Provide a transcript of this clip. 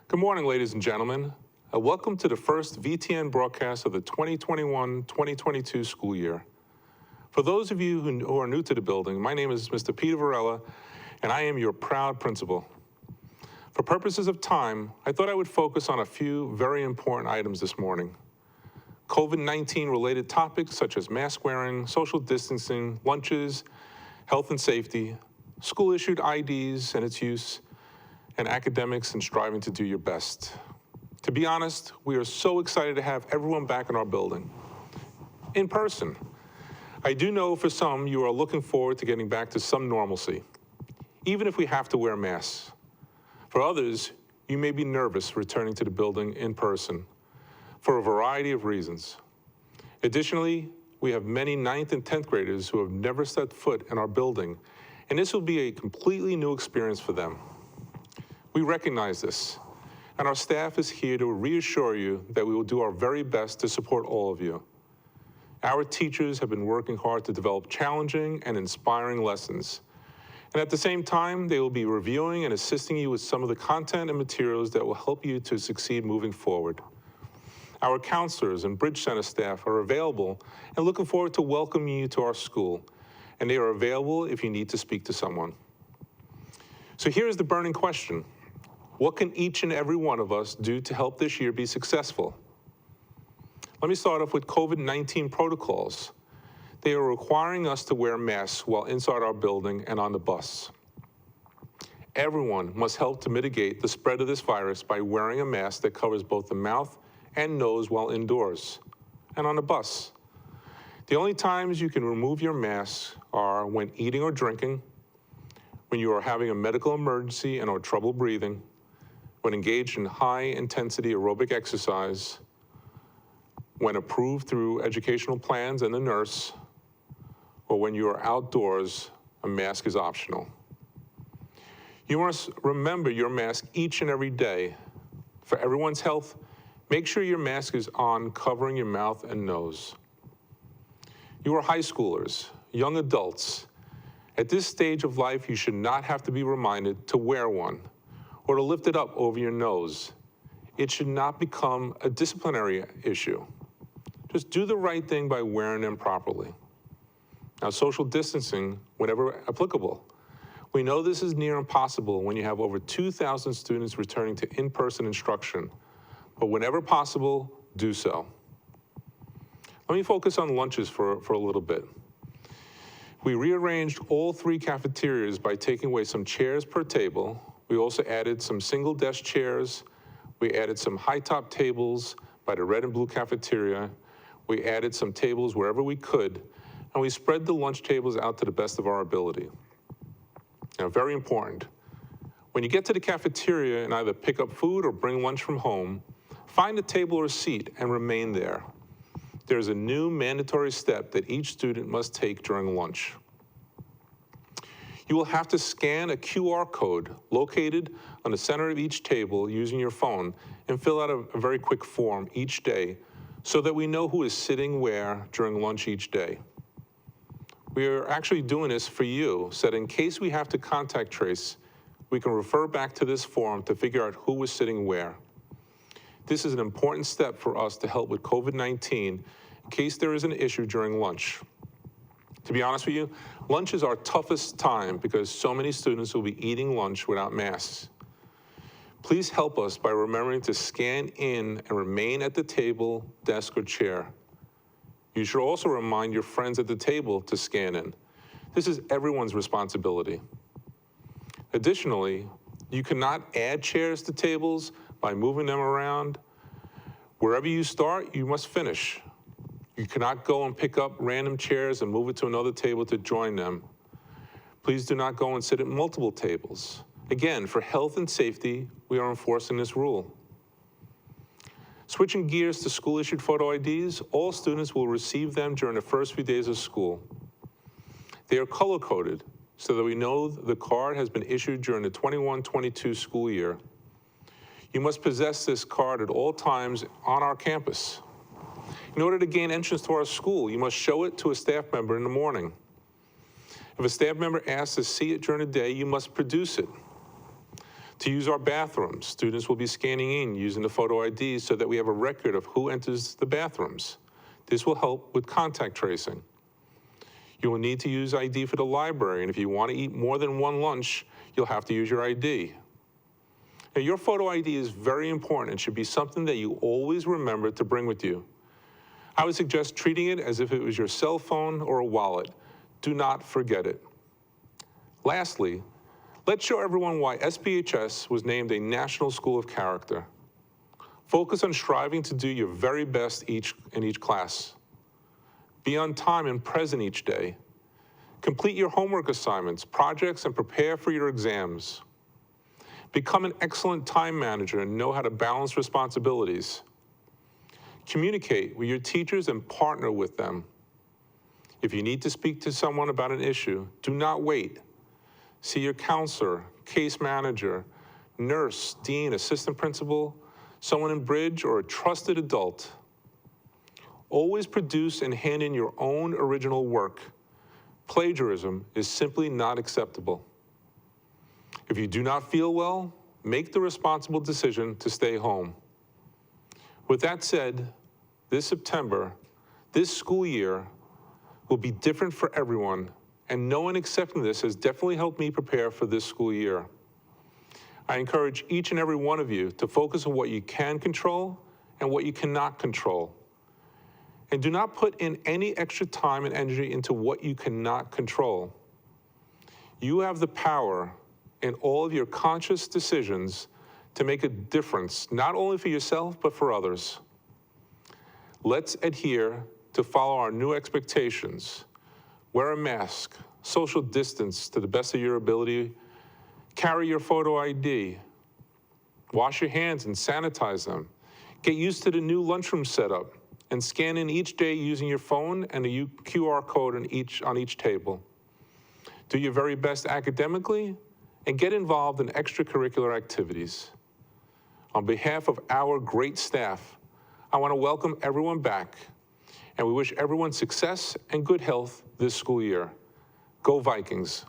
Good morning, ladies and gentlemen. Welcome to the first VTN broadcast of the 2021-2022 school year. For those of you who are new to the building, my name is Mr. Peter Varela, and I am your proud principal. For purposes of time, I thought I would focus on a few very important items this morning. COVID-19 related topics such as mask wearing, social distancing, lunches, health and safety, school-issued IDs and its use, and academics and striving to do your best. To be honest, we are so excited to have everyone back in our building, in person. I do know for some you are looking forward to getting back to some normalcy, even if we have to wear masks. For others, you may be nervous returning to the building in person for a variety of reasons. Additionally, we have many 9th and 10th graders who have never set foot in our building, and this will be a completely new experience for them. We recognize this, and our staff is here to reassure you that we will do our very best to support all of you. Our teachers have been working hard to develop challenging and inspiring lessons, and at the same time, they will be reviewing and assisting you with some of the content and materials that will help you to succeed moving forward. Our counselors and Bridge Center staff are available and looking forward to welcoming you to our school, and they are available if you need to speak to someone. So here's the burning question. What can each and every one of us do to help this year be successful? Let me start off with COVID-19 protocols. They are requiring us to wear masks while inside our building and on the bus. Everyone must help to mitigate the spread of this virus by wearing a mask that covers both the mouth and nose while indoors and on the bus. The only times you can remove your mask are when eating or drinking, when you are having a medical emergency and or trouble breathing, when engaged in high-intensity aerobic exercise, when approved through educational plans and the nurse, or when you are outdoors, a mask is optional. You must remember your mask each and every day. For everyone's health, make sure your mask is on, covering your mouth and nose. You are high schoolers, young adults. At this stage of life, you should not have to be reminded to wear one or to lift it up over your nose. It should not become a disciplinary issue. Just do the right thing by wearing them properly. Now, social distancing, whenever applicable. We know this is near impossible when you have over 2,000 students returning to in-person instruction, but whenever possible, do so. Let me focus on lunches for a little bit. We rearranged all 3 cafeterias by taking away some chairs per table. We also added some single desk chairs. We added some high-top tables by the red and blue cafeteria. We added some tables wherever we could, and we spread the lunch tables out to the best of our ability. Now, very important, when you get to the cafeteria and either pick up food or bring lunch from home, find a table or seat and remain there. There's a new mandatory step that each student must take during lunch. You will have to scan a QR code located on the center of each table using your phone and fill out a very quick form each day so that we know who is sitting where during lunch each day. We are actually doing this for you so that in case we have to contact trace, we can refer back to this form to figure out who was sitting where. This is an important step for us to help with COVID-19 in case there is an issue during lunch. To be honest with you, lunch is our toughest time because so many students will be eating lunch without masks. Please help us by remembering to scan in and remain at the table, desk, or chair. You should also remind your friends at the table to scan in. This is everyone's responsibility. Additionally, you cannot add chairs to tables by moving them around. Wherever you start, you must finish. You cannot go and pick up random chairs and move it to another table to join them. Please do not go and sit at multiple tables. Again, for health and safety, we are enforcing this rule. Switching gears to school-issued photo IDs, all students will receive them during the first few days of school. They are color-coded so that we know the card has been issued during the 21-22 school year. You must possess this card at all times on our campus. In order to gain entrance to our school, you must show it to a staff member in the morning. If a staff member asks to see it during the day, you must produce it. To use our bathrooms, students will be scanning in using the photo ID so that we have a record of who enters the bathrooms. This will help with contact tracing. You will need to use ID for the library, and if you want to eat more than one lunch, you'll have to use your ID. Now, your photo ID is very important and should be something that you always remember to bring with you. I would suggest treating it as if it was your cell phone or a wallet. Do not forget it. Lastly, let's show everyone why SPHS was named a National School of Character. Focus on striving to do your very best in each class. Be on time and present each day. Complete your homework assignments, projects, and prepare for your exams. Become an excellent time manager and know how to balance responsibilities. Communicate with your teachers and partner with them. If you need to speak to someone about an issue, do not wait. See your counselor, case manager, nurse, dean, assistant principal, someone in bridge, or a trusted adult. Always produce and hand in your own original work. Plagiarism is simply not acceptable. If you do not feel well, make the responsible decision to stay home. With that said, this September, this school year, will be different for everyone, and no one accepting this has definitely helped me prepare for this school year. I encourage each and every one of you to focus on what you can control and what you cannot control. And do not put in any extra time and energy into what you cannot control. You have the power in all of your conscious decisions to make a difference, not only for yourself, but for others. Let's adhere to follow our new expectations. Wear a mask, social distance to the best of your ability, carry your photo ID, wash your hands and sanitize them, get used to the new lunchroom setup, and scan in each day using your phone and a QR code on each table. Do your very best academically and get involved in extracurricular activities. On behalf of our great staff, I want to welcome everyone back, and we wish everyone success and good health this school year. Go Vikings.